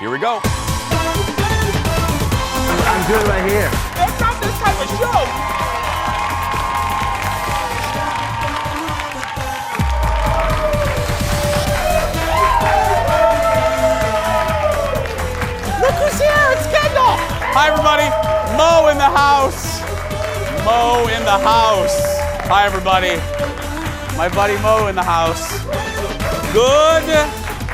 Here we go. I'm good right here. That's not this type of show. Look who's here, it's Kendall. Hi, everybody. Mo in the house. Mo in the house. Hi, everybody. My buddy Mo in the house. Good.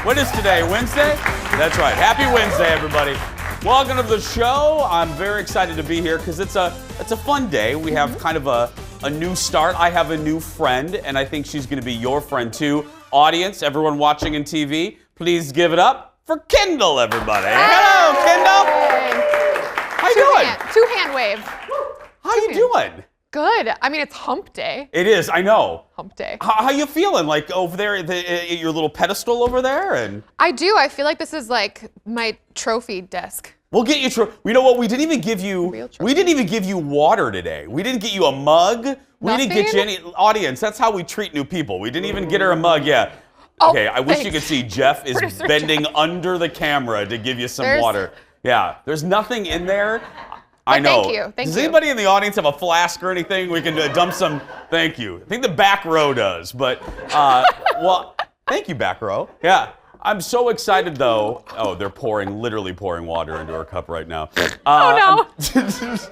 What is today, Wednesday? That's right. Happy Wednesday, everybody. Welcome to the show. I'm very excited to be here because it's a fun day. We have kind of a new start. I have a new friend, and I think she's going to be your friend too. Audience, everyone watching in TV, please give it up for Kendall, everybody. Hello, Kendall. How you doing? Two-hand wave. How you doing? Good. I mean, it's hump day. It is, I know. Hump day. How you feeling? Like over there, your little pedestal over there, and I do. I feel like this is like my trophy desk. we'll get you. You know what? We didn't even give you. Real trophy. We didn't even give you water today. We didn't get you a mug. We didn't get you any. Audience, that's how we treat new people. We didn't even get her a mug yet. Oh, Okay, I wish you thanks. could see Jeff is Producer bending Jeff. under the camera to give you some There's- water. Yeah, there's nothing in there. I But know. thank you, thank Does you. anybody in the audience have a flask or anything? We can dump some. Thank you. I think the back row does, but well, thank you, back row. Yeah, I'm so excited though. Oh, they're literally pouring water into her cup right now. Oh no!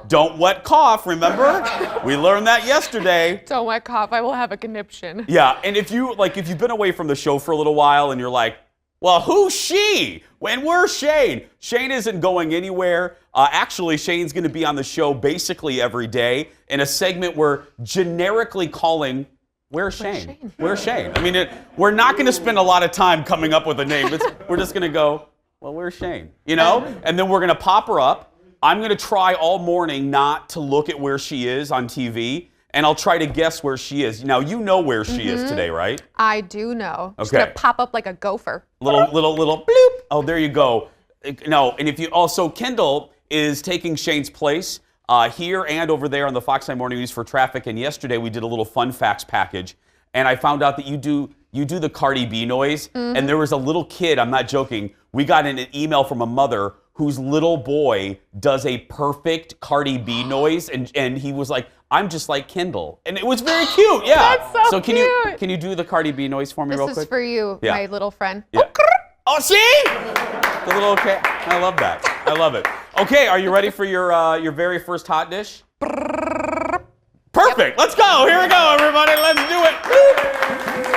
Don't wet cough. Remember, we learned that yesterday. Don't wet cough. I will have a conniption. Yeah, and if you've been away from the show for a little while and you're like, well, who's she? And where's Shane? Shane isn't going anywhere. Actually, Shane's going to be on the show basically every day in a segment we're generically calling, Where's Shane? Where's Shane? I mean, we're not going to spend a lot of time coming up with a name. We're just going to go, well, where's Shane? You know? And then we're going to pop her up. I'm going to try all morning not to look at where she is on TV. And I'll try to guess where she is. Now, you know where she is today, right? I do know. She's Okay. gonna pop up like a gopher. Little bloop. Oh, there you go. No, and if you also, Kendall is taking Shane's place here and over there on the Fox 9 Morning News for Traffic. And yesterday we did a little fun facts package, and I found out that you do the Cardi B noise. And there was a little kid. I'm not joking. We got an email from a mother whose little boy does a perfect Cardi B noise, and he was like, I'm just like Kendall. And it was very cute, yeah. That's so can cute. you do the Cardi B noise for me real This quick? is for you, Yeah. my little friend. Yeah. Oh, see? The little okay. I love that. I love it. Okay, are you ready for your very first hot dish? Perfect. Let's go. Here we go, everybody. Let's do it.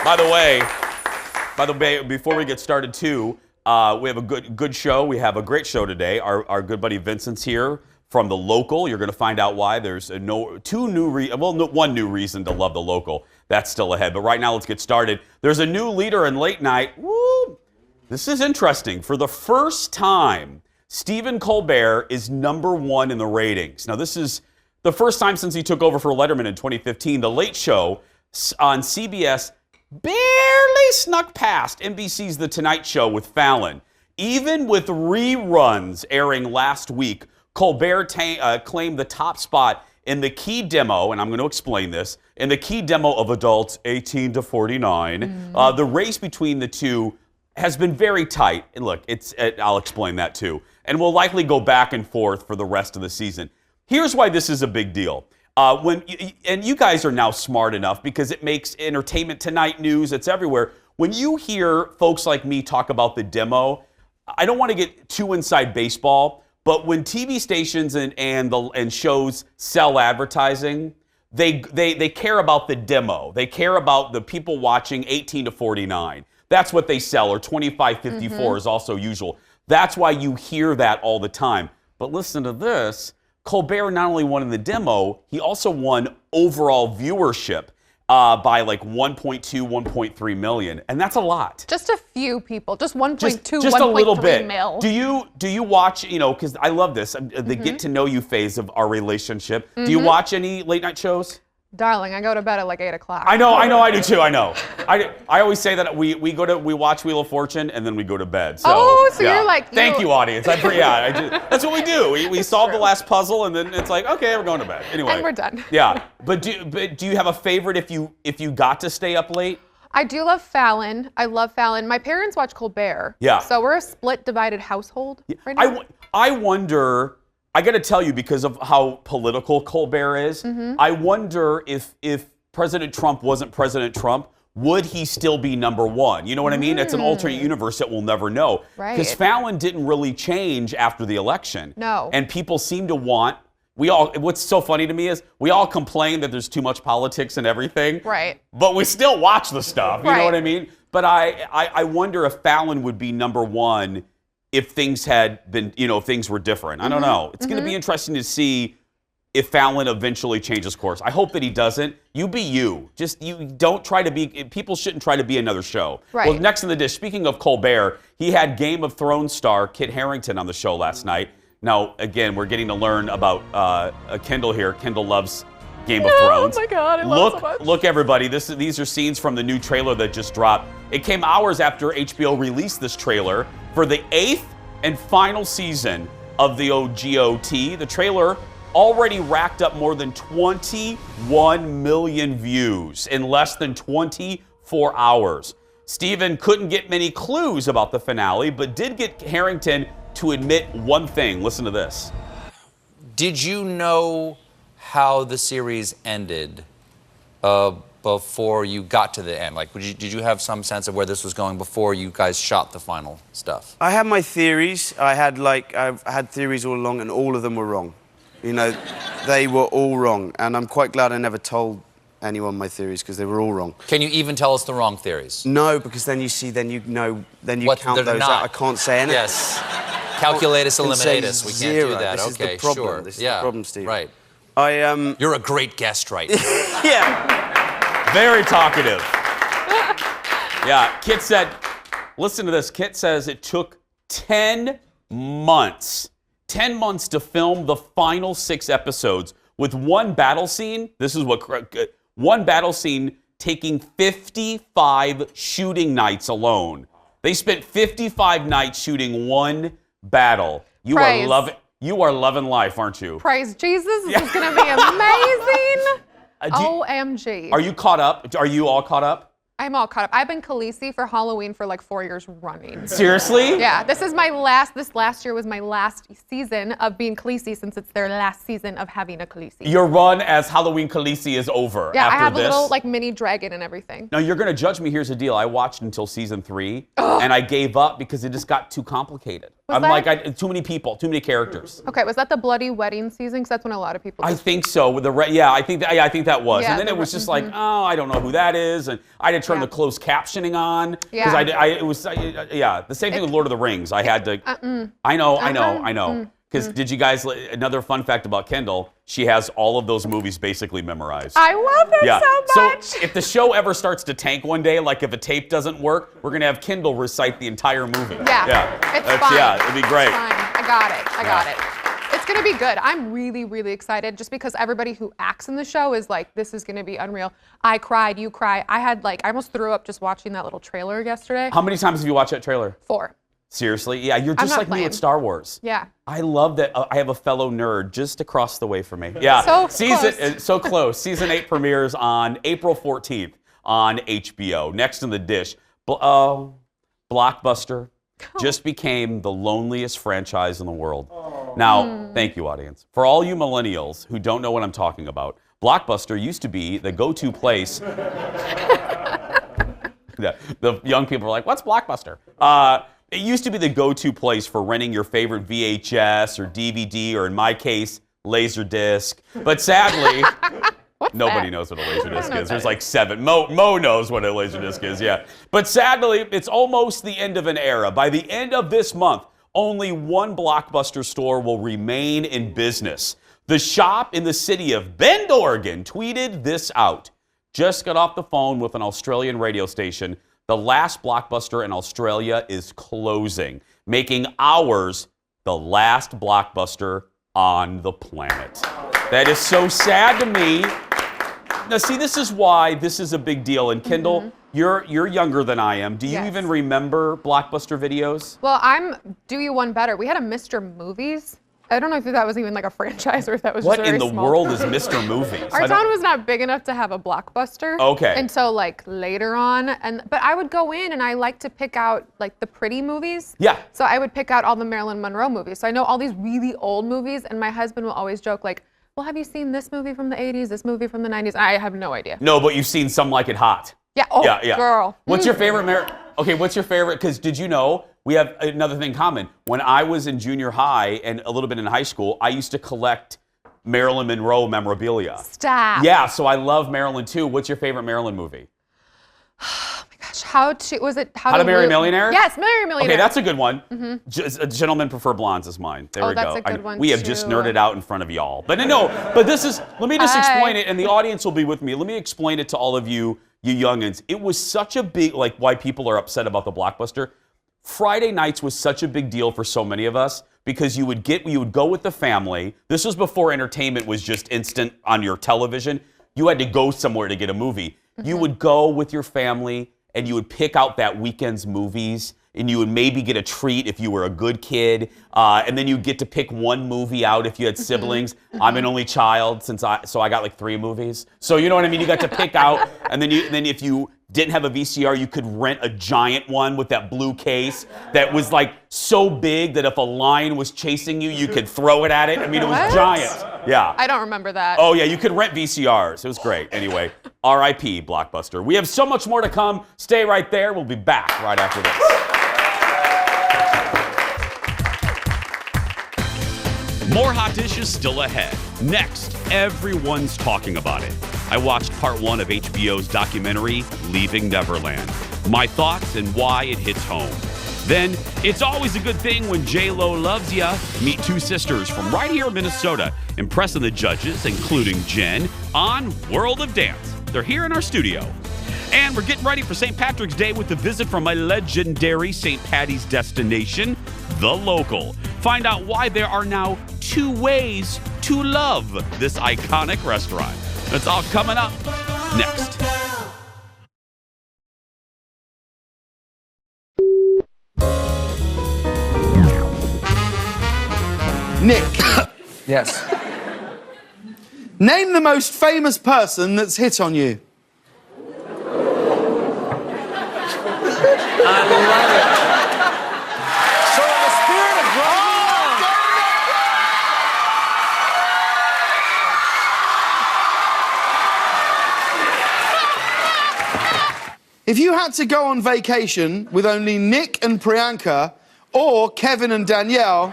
By the way, before we get started too, we have a good show. We have a great show today. Our good buddy Vincent's here from the local. You're going to find out why. There's one new reason to love the local. That's still ahead. But right now, let's get started. There's a new leader in late night. Woo! This is interesting. For the first time, Stephen Colbert is #1 in the ratings. Now, this is the first time since he took over for Letterman in 2015. The Late Show on CBS barely snuck past NBC's The Tonight Show with Fallon. Even with reruns airing last week, Colbert claimed the top spot in the key demo, and I'm going to explain this, in the key demo of adults 18 to 49. The race between the two has been very tight. And look, I'll explain that too. And we'll likely go back and forth for the rest of the season. Here's why this is a big deal. And you guys are now smart enough because it makes Entertainment Tonight news. It's everywhere. When you hear folks like me talk about the demo, I don't want to get too inside baseball, but when TV stations and shows sell advertising, they care about the demo. They care about the people watching 18 to 49. That's what they sell, or 25-54 is also usual. That's why you hear that all the time. But listen to this. Colbert not only won in the demo, he also won overall viewership by like 1.2, 1.3 million. And that's a lot. Just a few people. Just 1.2, Just a little 1.3 bit. mil. Do you watch, because I love this, the get to know you phase of our relationship. Do you watch any late night shows? Darling, I go to bed at like 8 o'clock. I know, I do too. I know. I always say that we watch Wheel of Fortune and then we go to bed. So, so you're like Thank you, audience. That's what we do. We solve the last puzzle and then it's like, okay, we're going to bed. Anyway, And we're done. Yeah, but do you have a favorite if you got to stay up late? I do love Fallon. I love Fallon. My parents watch Colbert. Yeah. So we're a split, divided household right now. I wonder, I got to tell you, because of how political Colbert is, I wonder if President Trump wasn't President Trump, would he still be number one? You know what I mean? It's an alternate universe that we'll never know. Right. Because Fallon didn't really change after the election. No. And people seem to want, what's so funny to me is we all complain that there's too much politics and everything. Right. But we still watch the stuff. You know Right. what I mean? But I wonder if Fallon would be number one if things had been, if things were different. I don't know. It's going to be interesting to see if Fallon eventually changes course. I hope that he doesn't. You be you. You don't try to be, people shouldn't try to be another show. Right. Well, next in the dish, speaking of Colbert, he had Game of Thrones star Kit Harington on the show last night. Now, again, we're getting to learn about Kendall here. Kendall loves Game of Thrones. Oh my God, I love it so much. Look, everybody, these are scenes from the new trailer that just dropped. It came hours after HBO released this trailer for the 8th and final season of the OGOT. The trailer already racked up more than 21 million views in less than 24 hours. Steven couldn't get many clues about the finale, but did get Harrington to admit one thing. Listen to this. Did you know how the series ended before you got to the end? Like, did you have some sense of where this was going before you guys shot the final stuff? I had my theories. I've had theories all along, and all of them were wrong. They were all wrong, and I'm quite glad I never told anyone my theories because they were all wrong. Can you even tell us the wrong theories? No, because then you count those out. I can't say anything. Yes. Calculatus, eliminatus. We can't do that. This is Okay, the problem. sure. This is the problem, Steve. Right. I You're a great guest right now. Yeah. Very talkative. Yeah, Kit said, listen to this. Kit says it took 10 months. 10 months to film the final 6 episodes with one battle scene. This is one battle scene taking 55 shooting nights alone. They spent 55 nights shooting one battle. You Praise. are loving life, aren't you? Praise Jesus. This is going to be amazing. OMG. Are you caught up? Are you all caught up? I'm all caught up. I've been Khaleesi for Halloween for like 4 years running. Seriously? Yeah, this last year was my last season of being Khaleesi since it's their last season of having a Khaleesi. Your run as Halloween Khaleesi is over Yeah, after I have this. a little like mini dragon and everything. Now, you're going to judge me. Here's the deal. I watched until season 3, and I gave up because it just got too complicated. Too many people, too many characters. Okay, was that the bloody wedding season? Because that's when a lot of people. I think so. With I think that was. Yeah, and then it was just like, oh, I don't know who that is, and I had to turn the closed captioning on because the same thing with Lord of the Rings. I had to. I know. Because did you guys? Another fun fact about Kendall: she has all of those movies basically memorized. I love it so much. So if the show ever starts to tank one day, like if a tape doesn't work, we're gonna have Kendall recite the entire movie. Yeah. It's fine. Yeah, it'd be great. It's fine. I got it. It's gonna be good. I'm really, really excited just because everybody who acts in the show is like, this is gonna be unreal. I cried, you cry. I almost threw up just watching that little trailer yesterday. How many times have you watched that trailer? 4. Seriously? Yeah, you're just like me with Star Wars. Yeah. I love that I have a fellow nerd just across the way from me. Yeah. So close. Season 8 premieres on April 14th on HBO. Next in the dish, Blockbuster just became the loneliest franchise in the world. Now, thank you, audience. For all you millennials who don't know what I'm talking about, Blockbuster used to be the go-to place. The young people are like, what's Blockbuster? It used to be the go-to place for renting your favorite VHS or DVD, or in my case, Laserdisc. But sadly, nobody knows what a Laserdisc is. There's like 7. Mo knows what a Laserdisc is, yeah. But sadly, it's almost the end of an era. By the end of this month, only one Blockbuster store will remain in business. The shop in the city of Bend, Oregon, tweeted this out. Just got off the phone with an Australian radio station. The last Blockbuster in Australia is closing, making ours the last Blockbuster on the planet. That is so sad to me. Now, see, this is why this is a big deal. And Kendall, you're younger than I am. Do you even remember Blockbuster videos? Well, I'm do you one better. We had a Mr. Movies. I don't know if that was even like a franchise or if that was What just very in the small. world is Mr. Movies? Our town was not big enough to have a Blockbuster. Okay. Until like later on, but I would go in and I like to pick out like the pretty movies. Yeah. So I would pick out all the Marilyn Monroe movies. So I know all these really old movies, and my husband will always joke like, "Well, have you seen this movie from the '80s? This movie from the '90s?" I have no idea. No, but you've seen Some Like It Hot. Yeah. Oh, Yeah. girl. What's your favorite Okay, what's your favorite? Because did you know we have another thing in common? When I was in junior high and a little bit in high school, I used to collect Marilyn Monroe memorabilia. Stop. Yeah, so I love Marilyn too. What's your favorite Marilyn movie? Oh my gosh. How to Marry a Millionaire? Yes, Marry a Millionaire. Okay, that's a good one. Gentlemen Prefer Blondes is mine. There we go. That's a good one we have too. just nerded out in front of y'all. But no, but this is, let me just explain it, and the audience will be with me. Let me explain it to all of you youngins. It was such a big, like why people are upset about the Blockbuster. Friday nights was such a big deal for so many of us because you would go with the family. This was before entertainment was just instant on your television. You had to go somewhere to get a movie. You would go with your family and you would pick out that weekend's movies, and you would maybe get a treat if you were a good kid, and then you get to pick one movie out if you had siblings. I'm an only child, so I got like 3 movies. So you know what I mean? You got to pick out, and then if you didn't have a VCR, you could rent a giant one with that blue case that was like so big that if a lion was chasing you, you could throw it at it. I mean, it was What? giant. Yeah. I don't remember that. Oh, yeah, you could rent VCRs. It was great. Anyway, R.I.P. Blockbuster. We have so much more to come. Stay right there. We'll be back right after this. More hot dishes still ahead. Next, everyone's talking about it. I watched part 1 of HBO's documentary, Leaving Neverland. My thoughts and why it hits home. Then, it's always a good thing when J-Lo loves ya. Meet 2 sisters from right here in Minnesota, impressing the judges, including Jen, on World of Dance. They're here in our studio. And we're getting ready for St. Patrick's Day with a visit from a legendary St. Patty's destination, The Local. Find out why there are now 2 ways to love this iconic restaurant. That's all coming up next. Nick, Yes. name the most famous person that's hit on you. I love it. So in the spirit of If you had to go on vacation with only Nick and Priyanka or Kevin and Danielle,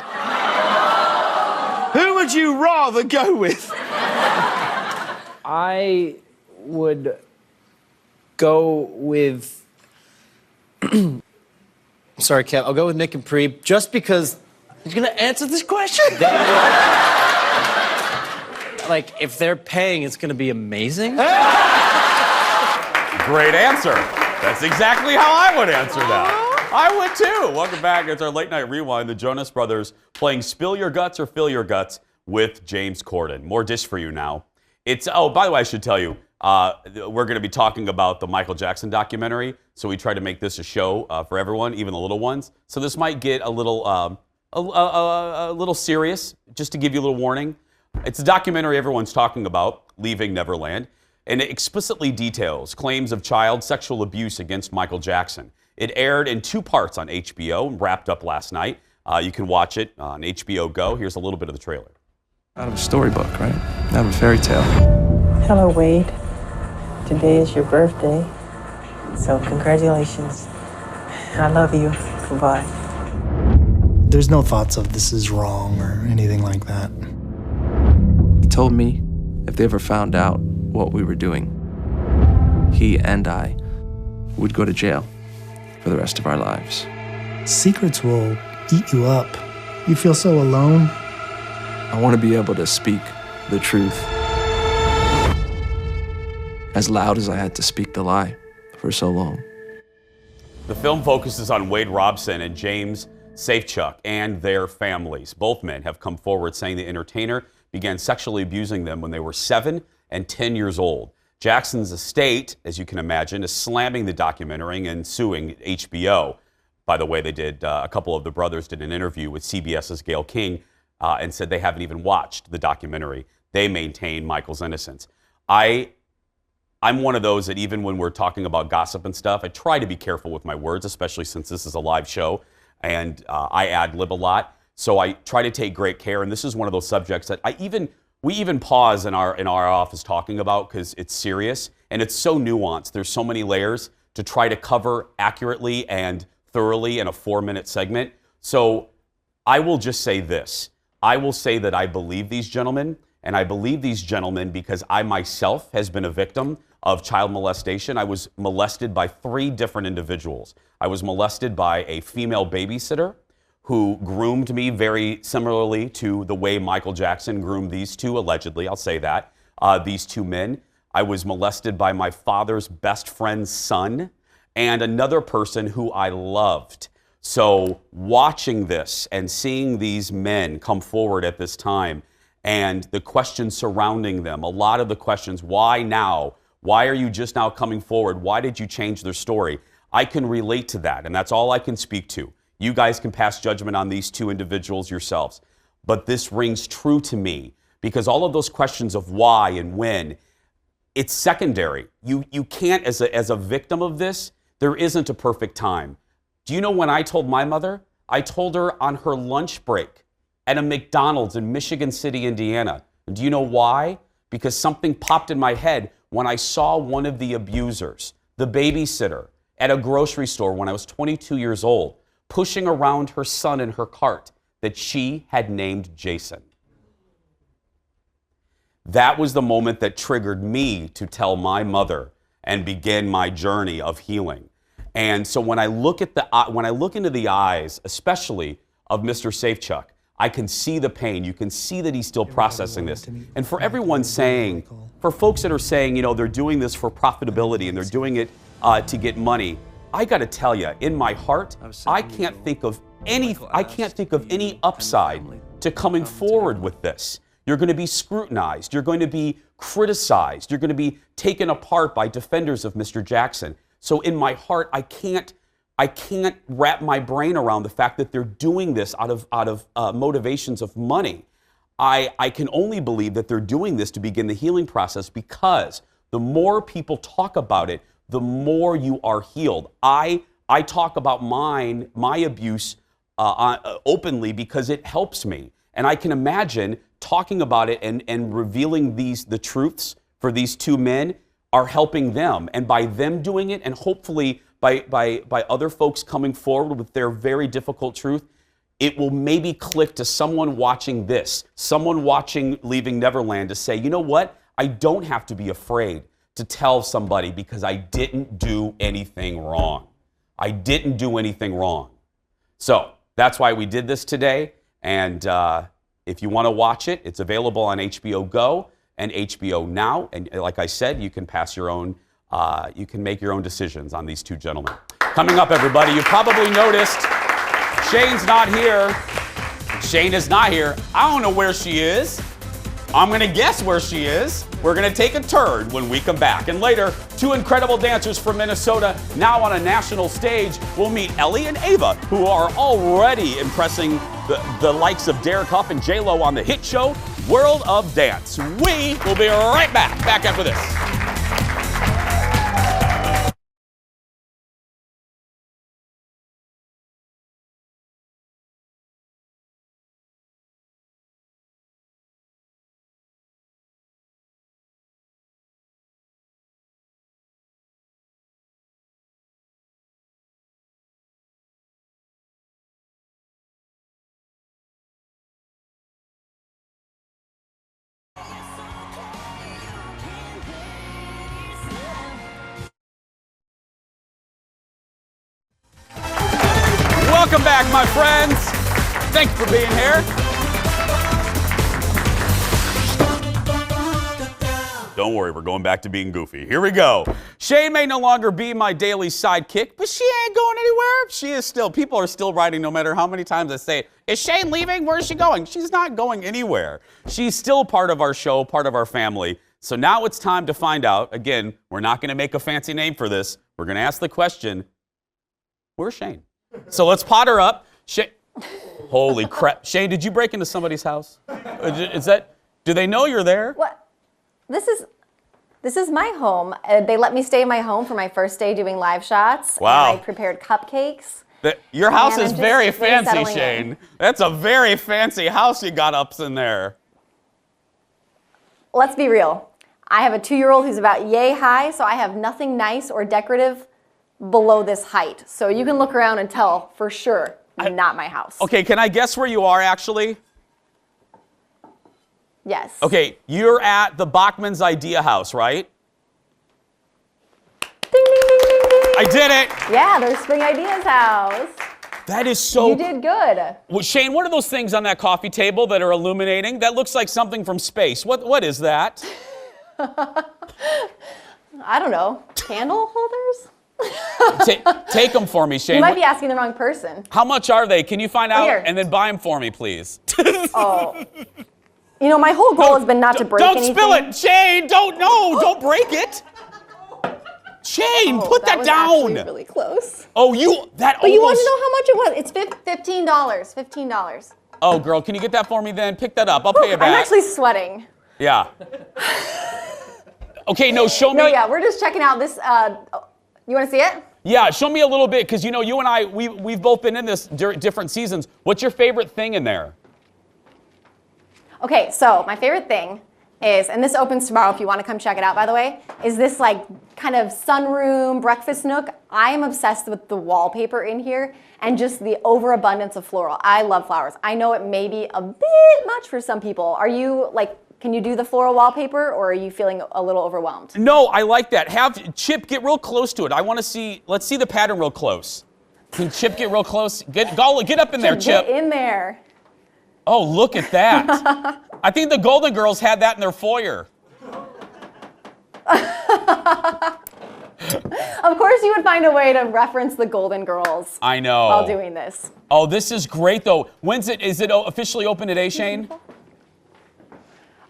who would you rather go with? I would go with. Sorry, Kev. I'll go with Nick and Pri just because. He's gonna answer this question. Like, if they're paying, it's gonna be amazing. Great answer. That's exactly how I would answer that. I would too. Welcome back. It's our late night rewind. The Jonas Brothers playing Spill Your Guts or Fill Your Guts with James Corden. More dish for you now. By the way, I should tell you, we're going to be talking about the Michael Jackson documentary. So we tried to make this a show for everyone, even the little ones. So this might get a little serious, just to give you a little warning. It's a documentary everyone's talking about, Leaving Neverland, and it explicitly details claims of child sexual abuse against Michael Jackson. It aired in 2 parts on HBO and wrapped up last night. You can watch it on HBO Go. Here's a little bit of the trailer. Out of a storybook, right? Out of a fairy tale. Hello, Wade. Today is your birthday, so congratulations. I love you. Goodbye. There's no thoughts of this is wrong or anything like that. He told me if they ever found out what we were doing, he and I would go to jail for the rest of our lives. Secrets will eat you up. You feel so alone. I want to be able to speak the truth as loud as I had to speak the lie for so long. The film focuses on Wade Robson and James Safechuck and their families. Both men have come forward saying the entertainer began sexually abusing them when they were 7 and 10 years old. Jackson's estate, as you can imagine, is slamming the documentary and suing HBO. By the way, a couple of the brothers did an interview with CBS's Gayle King. and said they haven't even watched the documentary. They maintain Michael's innocence. I'm one of those that even when we're talking about gossip and stuff, I try to be careful with my words, especially since this is a live show and I ad-lib a lot. So I try to take great care, and this is one of those subjects that we even pause in our office talking about because it's serious and it's so nuanced. There's so many layers to try to cover accurately and thoroughly in a 4-minute segment. So I will just say this. I will say that I believe these gentlemen, and I believe these gentlemen because I myself has been a victim of child molestation. I was molested by 3 different individuals. I was molested by a female babysitter who groomed me very similarly to the way Michael Jackson groomed these two, allegedly, I'll say that, these 2 men. I was molested by my father's best friend's son and another person who I loved. So watching this and seeing these men come forward at this time and the questions surrounding them, a lot of the questions, why now? Why are you just now coming forward? Why did you change their story? I can relate to that, and that's all I can speak to. You guys can pass judgment on these 2 individuals yourselves. But this rings true to me because all of those questions of why and when, it's secondary. You can't, as a victim of this, there isn't a perfect time. Do you know when I told my mother? I told her on her lunch break at a McDonald's in Michigan City, Indiana. And do you know why? Because something popped in my head when I saw one of the abusers, the babysitter, at a grocery store when I was 22 years old, pushing around her son in her cart that she had named Jason. That was the moment that triggered me to tell my mother and begin my journey of healing. And so when I look into the eyes, especially of Mr. Safechuck, I can see the pain. You can see that he's still processing this. And for everyone saying, for folks that are saying, you know, they're doing this for profitability and they're doing it to get money, I got to tell you, in my heart, I can't think of any upside to coming forward with this. You're going to be scrutinized. You're going to be criticized. You're going to be taken apart by defenders of Mr. Jackson. So in my heart, I can't wrap my brain around the fact that they're doing this out of motivations of money. I can only believe that they're doing this to begin the healing process because the more people talk about it, the more you are healed. I talk about my abuse openly because it helps me. And I can imagine talking about it and revealing the truths for these 2 men are helping them. And by them doing it, and hopefully by other folks coming forward with their very difficult truth, it will maybe click to someone watching this, someone watching Leaving Neverland to say, you know what? I don't have to be afraid to tell somebody because I didn't do anything wrong. I didn't do anything wrong. So that's why we did this today. And if you want to watch it, it's available on HBO Go and HBO Now. And like I said, you can pass your own, you can make your own decisions on these 2 gentlemen. Coming up, everybody, you probably noticed Shane's not here. Shane is not here. I don't know where she is. I'm going to guess where she is. We're going to take a turn when we come back. And later, 2 incredible dancers from Minnesota, now on a national stage. We'll meet Ellie and Ava, who are already impressing the likes of Derek Huff and J-Lo on the hit show, World of Dance. We will be right back after this. Welcome back, my friends. Thanks for being here. Don't worry, we're going back to being goofy. Here we go. Shane may no longer be my daily sidekick, but she ain't going anywhere. She is still, people are still writing no matter how many times I say it. Is Shane leaving? Where is she going? She's not going anywhere. She's still part of our show, part of our family. So now it's time to find out. Again, we're not going to make a fancy name for this. We're going to ask the question, where's Shane? So let's pot her up. Holy crap. Shane, did you break into somebody's house? Do they know you're there? What? This is my home. They let me stay in my home for my first day doing live shots. Wow. And I prepared cupcakes. Your house And is I'm just very really fancy, settling Shane. in. That's a very fancy house you got up in there. Let's be real. I have a 2-year-old who's about yay high, so I have nothing nice or decorative below this height. So you can look around and tell for sure, not my house. Okay, can I guess where you are actually? Yes. Okay, you're at the Bachman's Idea House, right? Ding, ding, ding, ding, ding. I did it. Yeah, there's Spring Ideas house. That is so. You did good. Well, Shane, what are those things on that coffee table that are illuminating? That looks like something from space. What is that? I don't know. Candle holders? Take them for me, Shane. You might be asking the wrong person. How much are they? Can you find out Here. and then buy them for me, please? Oh. You know, my whole goal has been not to break anything. Don't spill it, Shane. Don't break it. Shane, put that was down. actually really close. Oh, But you want to know how much it was? It's $15. $15. Oh, girl, can you get that for me then? Pick that up. I'll pay it back. I'm actually sweating. Yeah. Okay, no, show me. No, yeah, we're just checking out this. You want to see it? Yeah, show me a little bit, because you know, you and I, we've both been in this different seasons. What's your favorite thing in there? Okay, so my favorite thing is, and this opens tomorrow if you want to come check it out, by the way, is this like kind of sunroom breakfast nook. I am obsessed with the wallpaper in here and just the overabundance of floral. I love flowers. I know it may be a bit much for some people. Are you like, can you do the floral wallpaper, or are you feeling a little overwhelmed? No, I like that. Have Chip get real close to it. I want to see, let's see the pattern real close. Can Chip get real close? Get up in there, Chip. Get in there. Oh, look at that. I think the Golden Girls had that in their foyer. Of course you would find a way to reference the Golden Girls. I know. While doing this. Oh, this is great though. Is it officially open today, Shane?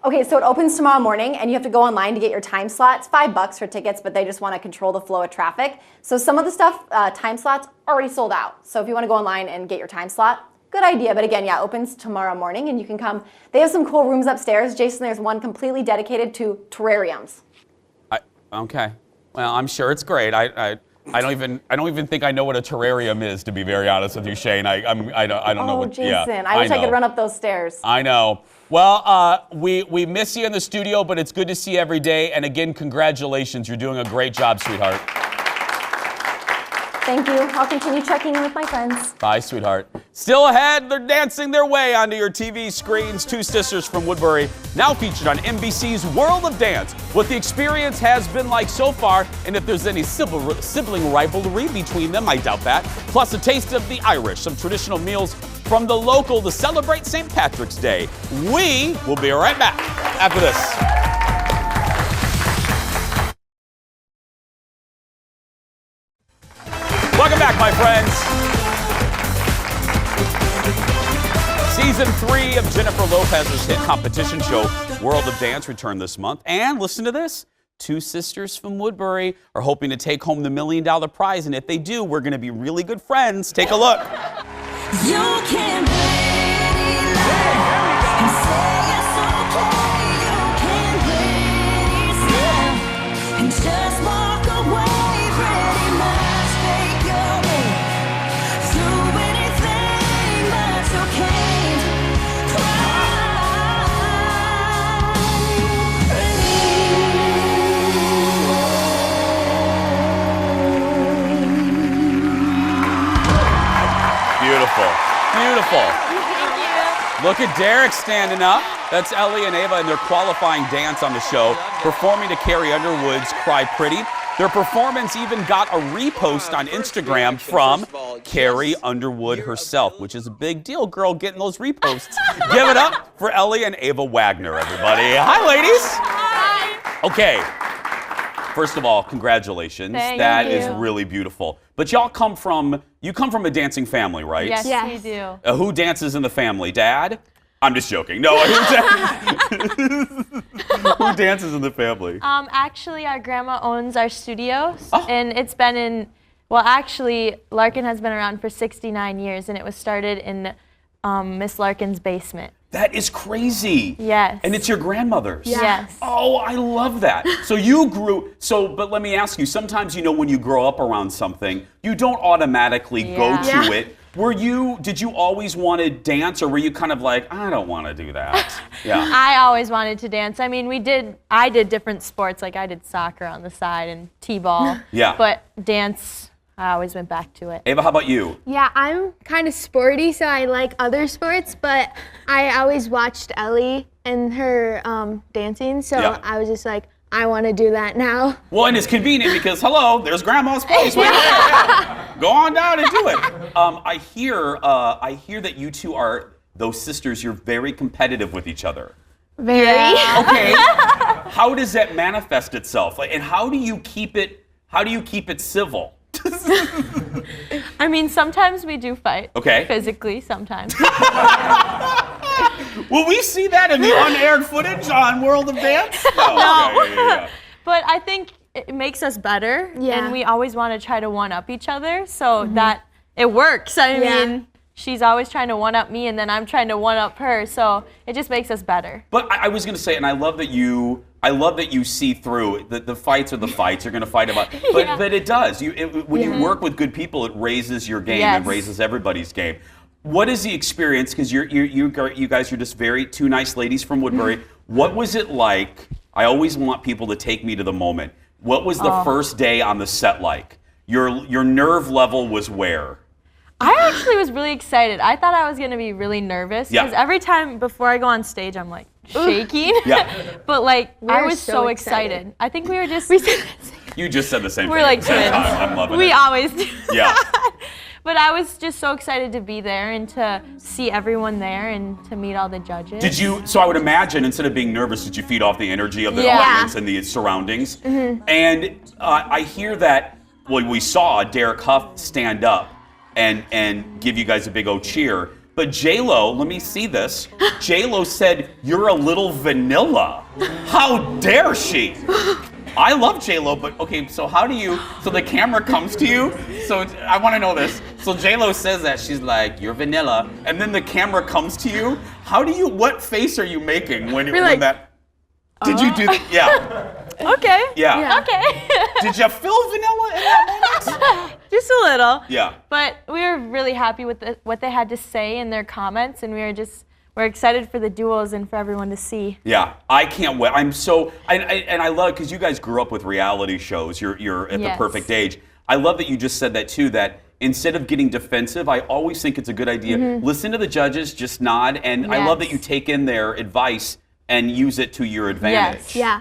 Okay, so it opens tomorrow morning, and you have to go online to get your time slot. It's $5 for tickets, but they just want to control the flow of traffic. So some of the stuff, time slots, already sold out. So if you want to go online and get your time slot, good idea. But again, yeah, opens tomorrow morning, and you can come. They have some cool rooms upstairs. Jason, there's one completely dedicated to terrariums. Okay. Well, I'm sure it's great. I don't even think I know what a terrarium is, to be very honest with you, Shane. I don't know what. Oh, Jason, Yeah, I wish I know. could run up those stairs. I know. Well, we miss you in the studio, but it's good to see you every day. And again, congratulations. You're doing a great job, sweetheart. Thank you. I'll continue checking in with my friends. Bye, sweetheart. Still ahead, they're dancing their way onto your TV screens. Two sisters from Woodbury, now featured on NBC's World of Dance. What the experience has been like so far, and if there's any sibling rivalry between them, I doubt that. Plus a taste of the Irish, some traditional meals from the local to celebrate St. Patrick's Day. We will be right back after this. Welcome back, my friends. Season 3 of Jennifer Lopez's hit competition show, World of Dance, returned this month. And listen to this. Two sisters from Woodbury are hoping to take home the $1 million prize. And if they do, we're going to be really good friends. Take a look. You can play love and say it's okay. You can play yourself and just walk away. Pretty much take your way. Do anything but you can't cry. Beautiful. Beautiful. Look at Derek standing up. That's Ellie and Ava in their qualifying dance on the show, performing to Carrie Underwood's Cry Pretty. Their performance even got a repost on Instagram from Carrie Underwood herself, which is a big deal, girl, getting those reposts. Give it up for Ellie and Ava Wagner, everybody. Hi, ladies. Hi. Okay. First of all, congratulations. That is really beautiful. But y'all come from a dancing family, right? Yes, we do. Who dances in the family? Dad? I'm just joking. No, who dances in the family? Actually, our grandma owns our studio, and it's been actually, Larkin has been around for 69 years, and it was started in Miss Larkin's basement. That is crazy. Yes. And it's your grandmother's. Yes. Oh, I love that. So you grew, but let me ask you, sometimes when you grow up around something, you don't automatically go to it. Did you always want to dance, or were you kind of like, I don't want to do that? Yeah. I always wanted to dance. I mean, I did different sports, like I did soccer on the side and t-ball. Yeah. But dance, I always went back to it. Ava, how about you? Yeah, I'm kind of sporty, so I like other sports, but I always watched Ellie and her dancing, so I was just like, I want to do that now. Well, and it's convenient because, hello, there's Grandma's place right there. Go on down and do it. I hear that you two are, those sisters, you're very competitive with each other. Very. Okay. How does that manifest itself? And how do you keep it civil? I mean, sometimes we do fight. Okay. Physically, sometimes. Will we see that in the unaired footage on World of Dance? No. Okay, yeah. But I think it makes us better. Yeah. And we always want to try to one-up each other, so that it works. I mean, she's always trying to one-up me, and then I'm trying to one-up her, so it just makes us better. But I was going to say, and I love that you see through the fights are the fights. You're going to fight about, but it does. When you work with good people, it raises your game. Yes. It raises everybody's game. What is the experience? Because you guys are just two nice ladies from Woodbury. What was it like? I always want people to take me to the moment. What was the first day on the set like? Your nerve level was where? I actually was really excited. I thought I was going to be really nervous because every time before I go on stage, I'm like shaking. But like I was so excited. I think we were just. You just said the same thing. We're like twins. I'm loving it. We always do. Yeah. But I was just so excited to be there and to see everyone there and to meet all the judges. So I would imagine, instead of being nervous, did you feed off the energy of the audience and the surroundings? And I hear that, we saw Derek Huff stand up and give you guys a big old cheer. But J-Lo, let me see this. J-Lo said, you're a little vanilla. How dare she? I love J-Lo, but okay, so so the camera comes to you, so I want to know this. So J-Lo says that, she's like, you're vanilla, and then the camera comes to you. What face are you making when that, did you do that? Yeah. Okay. Yeah. Okay. Did you feel vanilla in that moment? Just a little. Yeah. But we were really happy with what they had to say in their comments, and we're excited for the duels and for everyone to see. Yeah, I can't wait. I'm so, and I love, because you guys grew up with reality shows. You're at the perfect age. I love that you just said that too, that instead of getting defensive, I always think it's a good idea. Listen to the judges, just nod, and I love that you take in their advice and use it to your advantage. Yes. Yeah.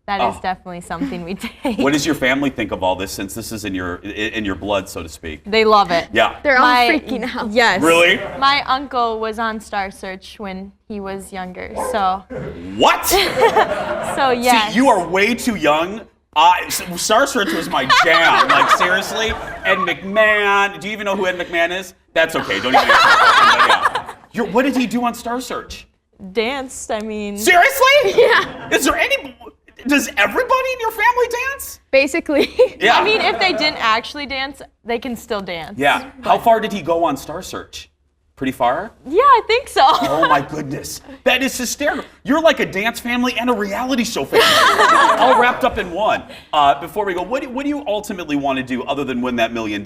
That is definitely something we take. What does your family think of all this, since this is in your blood, so to speak? They love it. Yeah. They're all freaking out. Yes. Really? My uncle was on Star Search when he was younger, so. What? So yes. See, you are way too young. Star Search was my jam. Like, seriously? Ed McMahon. Do you even know who Ed McMahon is? That's okay. Don't even ask me. What did he do on Star Search? Danced, I mean. Seriously? Yeah. Does everybody in your family dance? Basically. Yeah. I mean, if they didn't actually dance, they can still dance. Yeah. How far did he go on Star Search? Pretty far? Yeah, I think so. Oh my goodness. That is hysterical. You're like a dance family and a reality show family. All wrapped up in one. Before we go, what do you ultimately want to do other than win that $1 million?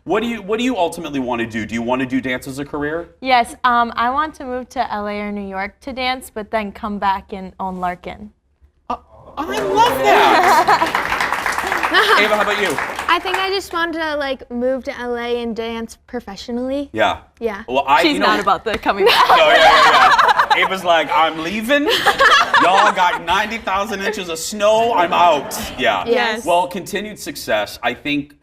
What do you ultimately want to do? Do you want to do dance as a career? Yes, I want to move to LA or New York to dance, but then come back and own Larkin. I love that. Ava, how about you? I think I just want to move to LA and dance professionally. Yeah. Yeah. Well, She's not about the coming back. No, yeah. Ava's like, I'm leaving. Y'all got 90,000 inches of snow. I'm out. Yeah. Yes. Well, continued success. I think.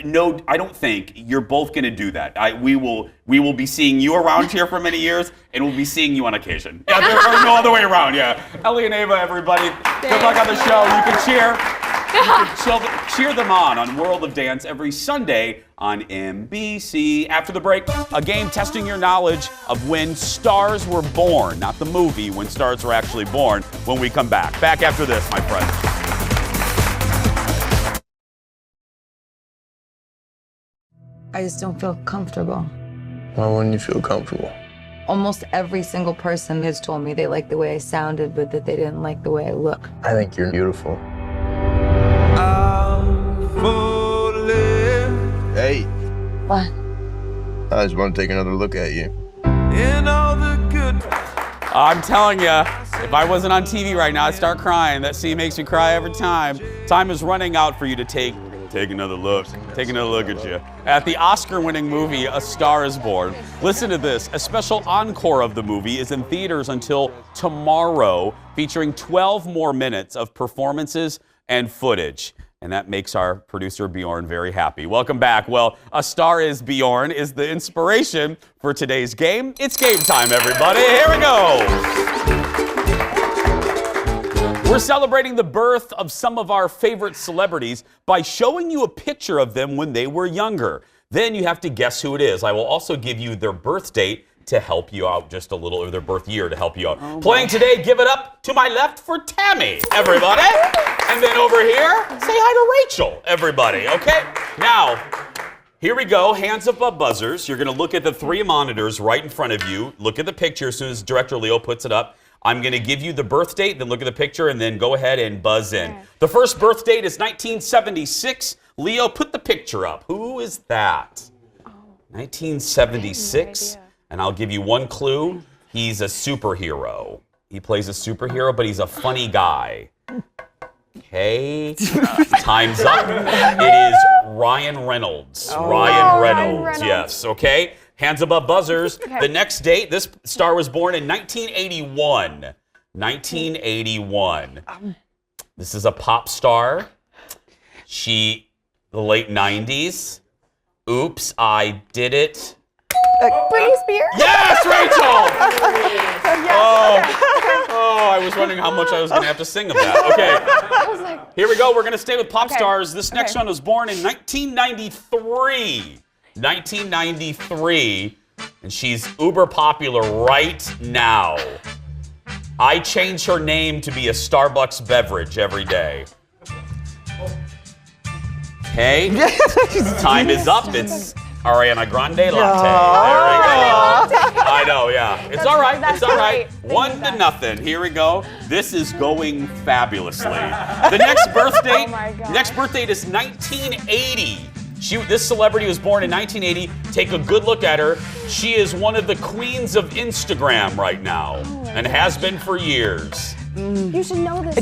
No, I don't think you're both going to do that. We will be seeing you around here for many years, and we'll be seeing you on occasion. Yeah, there's no other way around. Yeah. Ellie and Ava, everybody. Good luck on the show. You can cheer. Cheer them on World of Dance every Sunday on NBC. After the break, a game testing your knowledge of when stars were born, not the movie, when stars were actually born, when we come back. Back after this, my friends. I just don't feel comfortable. Why wouldn't you feel comfortable? Almost every single person has told me they like the way I sounded, but that they didn't like the way I look. I think you're beautiful. Hey. What? I just want to take another look at you. I'm telling you, if I wasn't on TV right now, I'd start crying. That scene makes me cry every time. Time is running out for you to take another look. Take another look at you. At the Oscar-winning movie, A Star is Born. Listen to this. A special encore of the movie is in theaters until tomorrow, featuring 12 more minutes of performances and footage. And that makes our producer Bjorn very happy. Welcome back. Well, A Star is Bjorn is the inspiration for today's game. It's game time, everybody. Here we go. We're celebrating the birth of some of our favorite celebrities by showing you a picture of them when they were younger. Then you have to guess who it is. I will also give you their birth date to help you out just a little, or their birth year to help you out. Playing today, give it up to my left for Tammy, everybody. And then over here, say hi to Rachel, everybody, okay? Now, here we go, hands up buzzers. You're gonna look at the 3 monitors right in front of you. Look at the picture as soon as Director Leo puts it up. I'm gonna give you the birth date, then look at the picture, and then go ahead and buzz in. Okay. The first birth date is 1976. Leo, put the picture up. Who is that? 1976. And I'll give you one clue. He's a superhero. He plays a superhero, but he's a funny guy. Okay. Time's up. It is Ryan Reynolds. Ryan Reynolds, yes. Okay. Hands above buzzers. Okay. The next date, this star was born in 1981. 1981. This is a pop star. The late 90s. Oops, I did it. Britney Spears? Yes, Rachel! I was wondering how much I was going to have to sing of that. Okay, here we go. We're going to stay with pop stars. This next one was born in 1993. 1993, and she's uber popular right now. I change her name to be a Starbucks beverage every day. Okay, time is up. It's Ariana Grande latte. There we go. I know, yeah. It's all right. It's all right. 1-0. Here we go. This is going fabulously. The next birth date. Next birth date is 1980. This celebrity was born in 1980. Take a good look at her. She is one of the queens of Instagram right now, and has been for years. You should know this.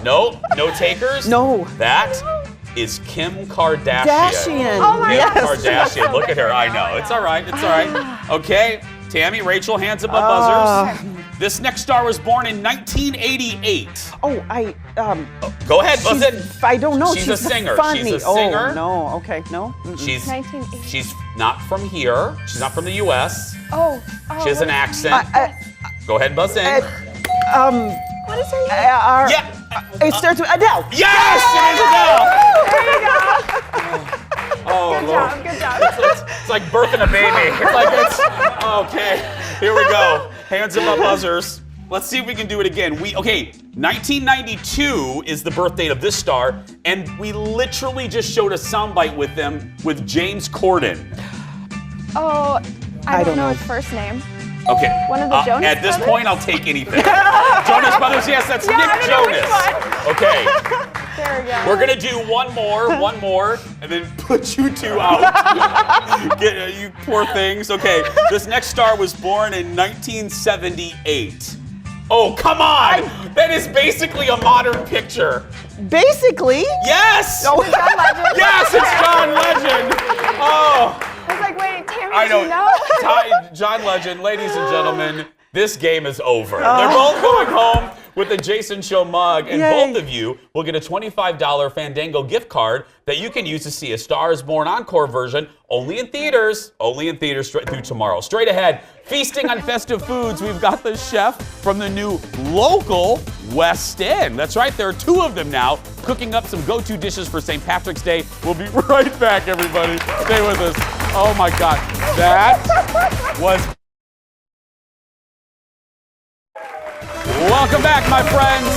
No takers? No. That is Kim Kardashian. Oh my Kim Kardashian. Look at her. I know. It's all right. It's all right. Okay. Tammy, Rachel, hands above buzzers. This next star was born in 1988. Go ahead, buzz in. I don't know. She's a singer. Funny. She's a singer. Oh, no. Okay, no. She's not from here. She's not from the U.S. She has an accent. Go ahead and buzz in. What is her name? It starts with Adele. Yes, it is Adele. Good job. It's like birthing a baby. It's like okay. Here we go. Hands above buzzers. Let's see if we can do it again. 1992 is the birth date of this star, and we literally just showed a soundbite with them with James Corden. I don't know his first name. Okay. One of the Jonas At this Brothers? point, I'll take anything. Jonas Brothers, yes, that's Nick Jonas. Okay. There we go. We're gonna do one more, and then put you 2 out. You poor things. Okay, this next star was born in 1978. Oh, come on! That is basically a modern picture. Basically? Yes! John Legend? Yes, it's John Legend! Oh. I was like, wait, Tammy, I know. do you know? John Legend, ladies and gentlemen, this game is over. They're both going home with the Jason Show mug, and both of you will get a $25 Fandango gift card that you can use to see A Star is Born Encore version, only in theaters straight through tomorrow. Straight ahead, feasting on festive foods, we've got the chef from the new local West End. That's right, there are 2 of them now, cooking up some go-to dishes for St. Patrick's Day. We'll be right back, everybody. Stay with us. Oh my God, that was... Welcome back, my friends.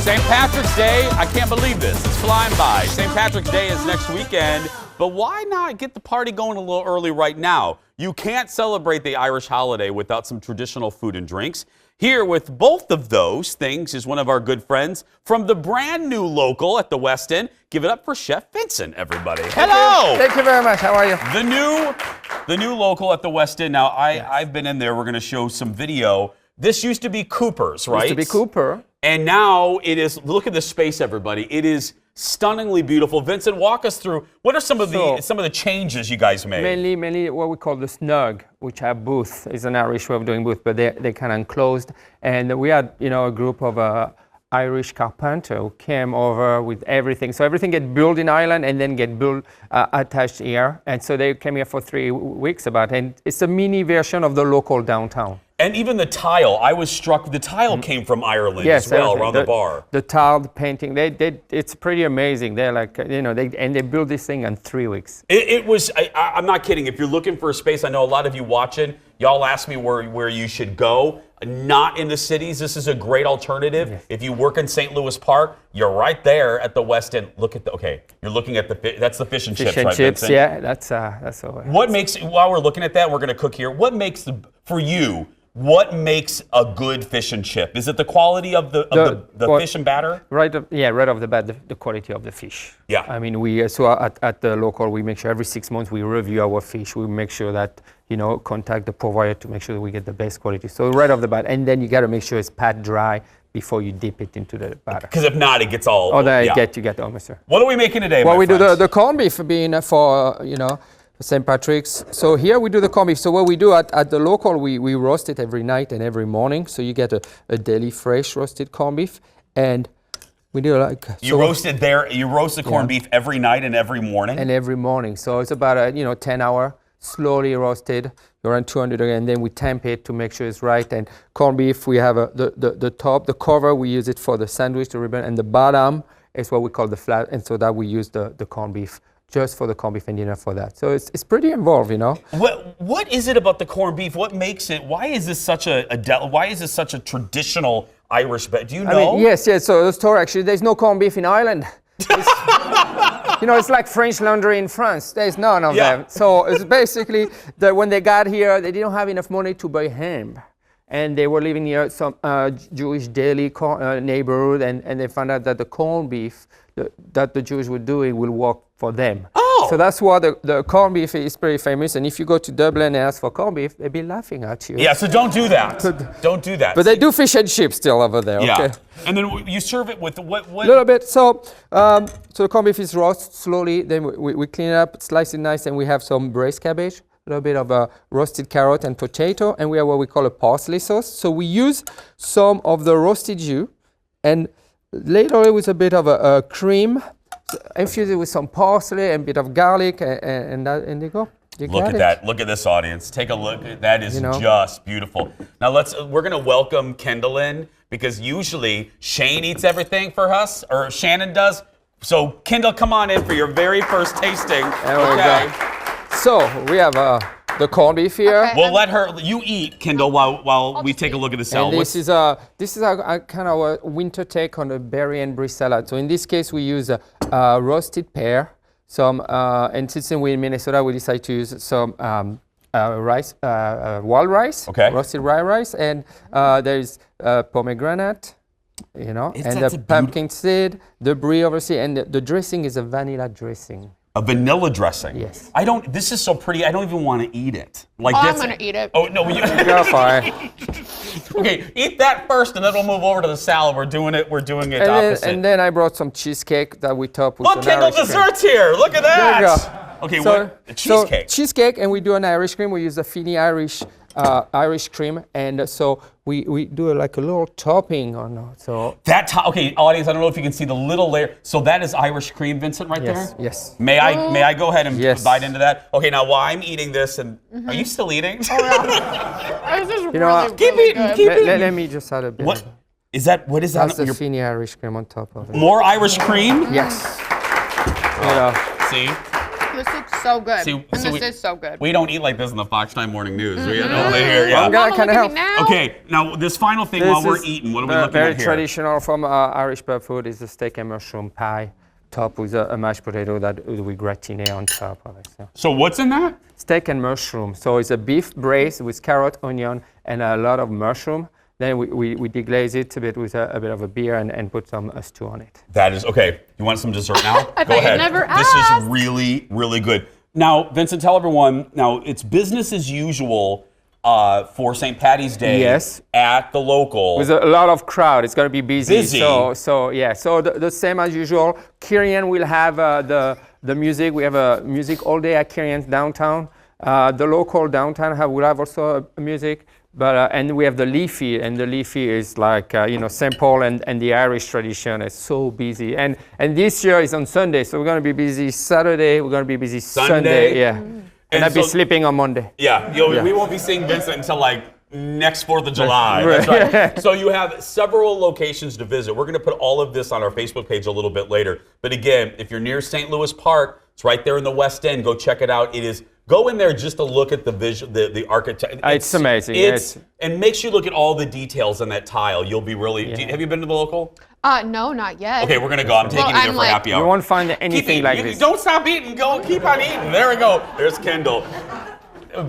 St. Patrick's Day, I can't believe this. It's flying by. St. Patrick's Day is next weekend, but why not get the party going a little early right now? You can't celebrate the Irish holiday without some traditional food and drinks. Here with both of those things is one of our good friends from the brand new local at the West End. Give it up for Chef Vincent, everybody. Hello! Thank you very much. How are you? The new local at the West End. Now, I've been in there. We're going to show some video. This used to be Cooper's, right? Used to be Cooper. And now it is, look at this space, everybody. It is stunningly beautiful. Vincent, walk us through, what are some of the changes you guys made? Mainly what we call the snug, which are booth. It's an Irish way of doing booth, but they're kind of enclosed. And we had, a group of Irish carpenter who came over with everything. So everything get built in Ireland and then get built attached here. And so they came here for 3 weeks and it's a mini version of the local downtown. And even the tile, I was struck, the tile came from Ireland as well, everything. around the bar. The tile, the painting, it's pretty amazing. They're like, they built this thing in 3 weeks. It was, I'm not kidding, if you're looking for a space, I know a lot of you watching, y'all ask me where you should go. Not in the cities, this is a great alternative. Yes. If you work in St. Louis Park, you're right there at the West End. Look at you're looking at that's the fish and chips, right, Vincent? Yeah, that's all right. What makes, while we're looking at that, we're gonna cook here, what makes what makes a good fish and chip? Is it the quality of the fish and batter? Right off the bat, the quality of the fish. Yeah. I mean, we at the local, we make sure every 6 months we review our fish. We make sure that, contact the provider to make sure that we get the best quality. So right off the bat, and then you got to make sure it's pat dry before you dip it into the batter. Because if not, it gets all. Oh, then you get the moisture. What are we making today, Well, my we friends? do the corned beef being for, St. Patrick's. So here we do the corned beef. So what we do at the local, we roast it every night and every morning. So you get a daily fresh roasted corned beef. And we do You roast the corned beef every night and every morning? And every morning. So it's about 10-hour, slowly roasted, around 200 again. And then we temp it to make sure it's right. And corned beef, we have the top, the cover, we use it for the sandwich, the ribbon. And the bottom is what we call the flat. And so that we use the corned beef. Just for the corned beef and dinner for that. So it's pretty involved, What is it about the corned beef? What makes it? Why is this such a traditional Irish? Do you know? I mean, yes. So the story actually, there's no corned beef in Ireland. It's like French laundry in France. There's none of them. So it's basically that when they got here, they didn't have enough money to buy ham. And they were living near some Jewish daily neighborhood, and they found out that the corned beef that the Jews were doing will work for them. Oh! So that's why the corned beef is pretty famous. And if you go to Dublin and ask for corned beef, they'll be laughing at you. Yeah, so don't do that. Don't do that. But they do fish and chips still over there. Yeah. Okay? And then you serve it with what? A little bit. So the corned beef is roasted slowly. Then we clean it up, slice it nice, and we have some braised cabbage, a little bit of roasted carrot and potato, and we have what we call a parsley sauce. So we use some of the roasted jus, and later with a bit of a cream, infuse it with some parsley and a bit of garlic, and there you go. Look at that. Look at this, audience. Take a look. That is just beautiful. Now we're going to welcome Kendall in, because usually Shane eats everything for us, or Shannon does. So Kendall, come on in for your very first tasting. There we go. So we have the corned beef here. Okay. We'll you eat, Kendall, while we take a look at the salad. And this is a kind of a winter take on a berry and brie salad. So in this case, we use a roasted pear, and since we're in Minnesota, we decided to use some rice, wild rice, roasted rice, and there's pomegranate, and the pumpkin seed, the brie obviously, and the dressing is a vanilla dressing. A vanilla dressing. Yes. This is so pretty. I don't even want to eat it. I'm gonna eat it. Oh no, go for it. Okay, eat that first, and then we'll move over to the salad. We're doing it opposite. And then I brought some cheesecake that we top with. Look, Kendall, desserts here. Look at that. There you go. Okay, what? Cheesecake. So cheesecake, and we do an Irish cream. We use the Fini Irish cream, and so we do a little topping on it. So okay, audience, I don't know if you can see the little layer. So that is Irish cream, Vincent, right there? Yes. May I go ahead and bite into that? Okay, now while I'm eating this, and are you still eating? Oh yeah. This is keep eating. Keep eating. Let me just add a bit. What is that? That's the Fini Irish cream on top of it. More Irish cream? Yes. See? This looks so good. See, and see, this is so good. We don't eat like this in the Fox Time Morning News. We only here, yeah. I'm gonna kind of help. Okay, now this final thing while we're eating, what are we looking very at here? traditional from Irish pub food is the steak and mushroom pie, topped with a mashed potato that we gratinate on top of it. So what's in that? Steak and mushroom. So it's a beef braised with carrot, onion, and a lot of mushroom. Then we deglaze it a bit with a bit of a beer and put some stew on it. That is, okay, you want some dessert now? I Go thought ahead. you'd never This ask. is really, really good. Now, Vincent, tell everyone, now it's business as usual for St. Patty's Day Yes. at the local. With a lot of crowd, it's going to be busy. Busy. So the same as usual. Kyrian will have the music. We have music all day at Kyrian's downtown. The local downtown will have also music. But and we have the leafy, and the leafy is like St. Paul and the Irish tradition is so busy. And this year is on Sunday, so we're going to be busy Saturday. We're going to be busy Sunday. Yeah. And I'll be sleeping on Monday. Yeah, we won't be seeing Vincent until like next 4th of July. That's right. So you have several locations to visit. We're going to put all of this on our Facebook page a little bit later. But again, if you're near St. Louis Park, it's right there in the West End. Go check it out. It is. Go in there just to look at the visual, the architect. It's amazing. And make sure you look at all the details on that tile. You'll be really. Have you been to the local? No, not yet. Okay, we're gonna go. I'm taking you there for happy hour. You won't find anything like this. Don't stop eating. Go. Keep on eating. There we go. There's Kendall.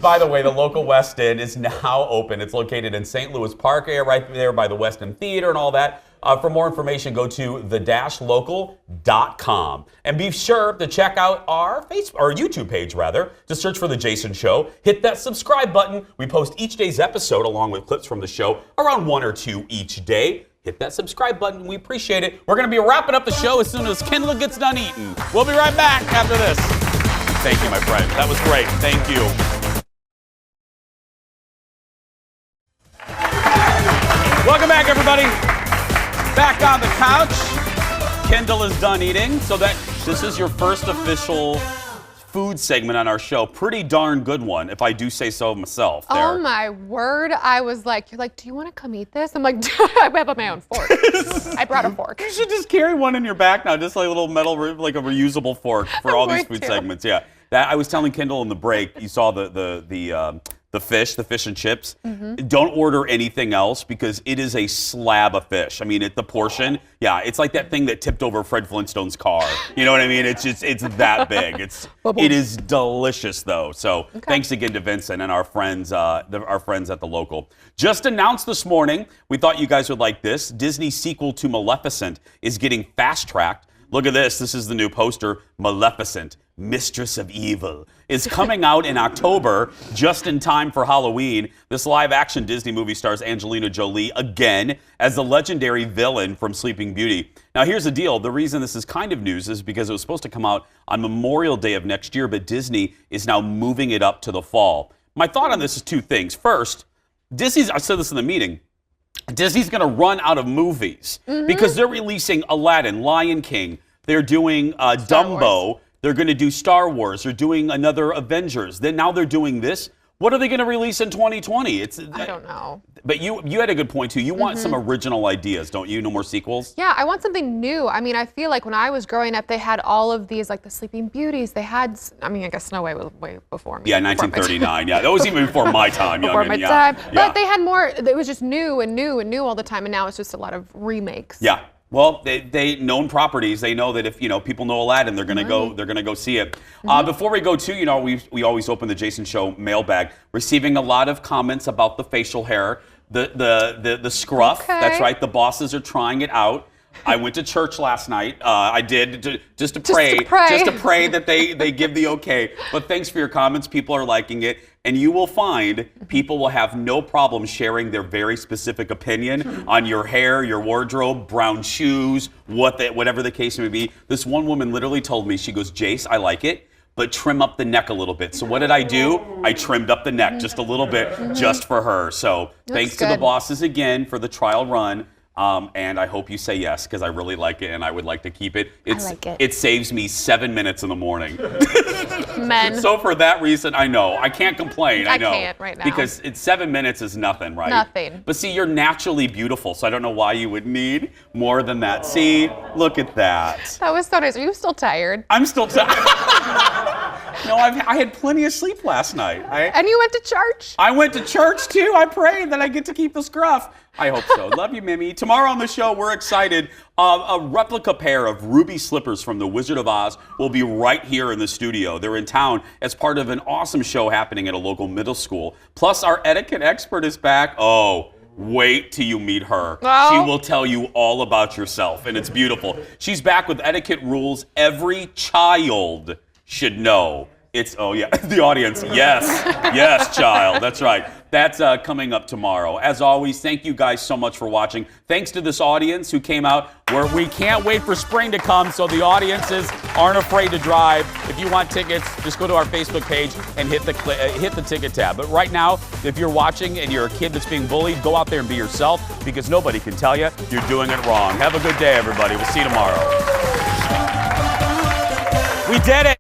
By the way, the local West End is now open. It's located in St. Louis Park area, right there by the West End Theater and all that. For more information, go to the-local.com. And be sure to check out our YouTube page, rather. Just search for The Jason Show. Hit that subscribe button. We post each day's episode along with clips from the show, around 1 or 2 each day. Hit that subscribe button. We appreciate it. We're going to be wrapping up the show as soon as Kendall gets done eating. We'll be right back after this. Thank you, my friend. That was great. Thank you. Welcome back, everybody. Back on the couch. Kendall is done eating, so this is your first official food segment on our show. Pretty darn good one, if I do say so myself. There. Oh my word! I was like, "You're like, do you want to come eat this?" I'm like, "I have my own fork. I brought a fork." You should just carry one in your back now, just like a little metal, like a reusable fork for all these food segments. Yeah, that I was telling Kendall in the break. You saw the fish and chips. Mm-hmm. Don't order anything else because it is a slab of fish. I mean, the portion, it's like that thing that tipped over Fred Flintstone's car. You know what I mean? It's that big. It is delicious though. So thanks again to Vincent and our friends at the local. Just announced this morning, we thought you guys would like this. Disney's sequel to Maleficent is getting fast-tracked. Look at this. This is the new poster. Maleficent, Mistress of Evil, is coming out in October, just in time for Halloween. This live-action Disney movie stars Angelina Jolie again as the legendary villain from Sleeping Beauty. Now, here's the deal. The reason this is kind of news is because it was supposed to come out on Memorial Day of next year, but Disney is now moving it up to the fall. My thought on this is two things. First, I said this in the meeting, Disney's going to run out of movies because they're releasing Aladdin, Lion King. They're doing Dumbo. They're going to do Star Wars. They're doing another Avengers. Now they're doing this. What are they going to release in 2020? I don't know. But you had a good point, too. You want some original ideas, don't you? No more sequels? Yeah, I want something new. I mean, I feel like when I was growing up, they had all of these, like the Sleeping Beauties. They had, I guess Snow White was way before me. Yeah, 1939. Yeah, that was even before my time. Before my time. But they had more, it was just new and new and new all the time. And now it's just a lot of remakes. Yeah. Well, they known properties. They know that if people know Aladdin, they're gonna go see it. Before we go to, we always open the Jason Show mailbag, receiving a lot of comments about the facial hair, the scruff. Okay. That's right. The bosses are trying it out. I went to church last night. I did just to pray that they give the okay. But thanks for your comments. People are liking it. And you will find people will have no problem sharing their very specific opinion on your hair, your wardrobe, brown shoes, whatever the case may be. This one woman literally told me, she goes, "Jace, I like it, but trim up the neck a little bit." So what did I do? I trimmed up the neck just a little bit just for her. So thanks to the bosses again for the trial run. And I hope you say yes, because I really like it and I would like to keep it. I like it. It saves me 7 minutes in the morning. Men. So for that reason, I know. I can't complain. I know. I can't right now. Because 7 minutes is nothing, right? Nothing. But see, you're naturally beautiful, so I don't know why you would need more than that. See, look at that. That was so nice. Are you still tired? I'm still tired. No, I had plenty of sleep last night. And you went to church? I went to church too. I prayed that I get to keep the scruff. I hope so. Love you, Mimi. Tomorrow on the show, we're excited. A replica pair of ruby slippers from The Wizard of Oz will be right here in the studio. They're in town as part of an awesome show happening at a local middle school. Plus, our etiquette expert is back. Oh, wait till you meet her. Oh. She will tell you all about yourself, and it's beautiful. She's back with etiquette rules every child should know. Oh yeah, the audience, yes, child, that's right. That's coming up tomorrow. As always, thank you guys so much for watching. Thanks to this audience who came out where we can't wait for spring to come, so the audiences aren't afraid to drive. If you want tickets, just go to our Facebook page and hit the ticket tab. But right now, if you're watching and you're a kid that's being bullied, go out there and be yourself, because nobody can tell you you're doing it wrong. Have a good day, everybody. We'll see you tomorrow. We did it.